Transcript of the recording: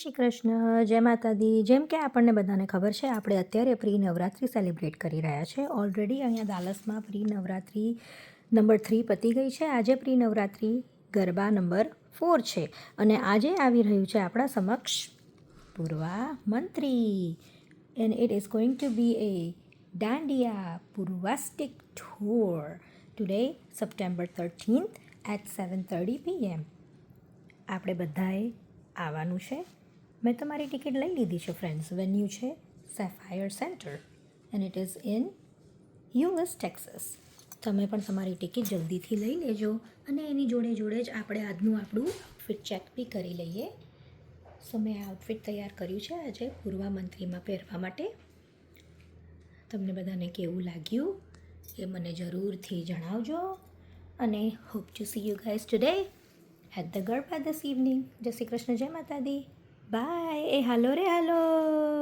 શ્રી કૃષ્ણ, જય માતાદી. જેમ કે આપણને બધાને ખબર છે, આપણે અત્યારે પ્રી નવરાત્રિ સેલિબ્રેટ કરી રહ્યા છે. ઓલરેડી અહીંયા દાલસમાં પ્રી નવરાત્રિ નંબર 3 પતી ગઈ છે. આજે પ્રી નવરાત્રિ ગરબા નંબર 4 છે અને આજે આવી રહ્યું છે આપણા સમક્ષ પૂર્વા મંત્રી and it is going to be a dandiya પૂર્વાસ્ટિક tour today September 13th at 7:30 PM. આપણે બધાએ આવવાનું છે. મેં તમારી ટિકિટ લઈ લીધી છે ફ્રેન્ડ્સ. વેન્યુ છે sapphire centre and it is in US Texas. તમે પણ તમારી ટિકિટ જલ્દીથી લઈ લેજો અને એની જોડે જોડે જ આપણે આજનું આપણું આઉટફિટ ચેક બી કરી લઈએ. સો મેં આ આઉટફિટ તૈયાર કર્યું છે આજે પૂર્વા મંત્રીમાં પહેરવા માટે. તમને બધાને કેવું લાગ્યું એ મને જરૂરથી જણાવજો અને hope to see you guys today at the Garba this evening. જય શ્રી કૃષ્ણ, જય માતાદી. બાય. એ હાલો રે હાલો.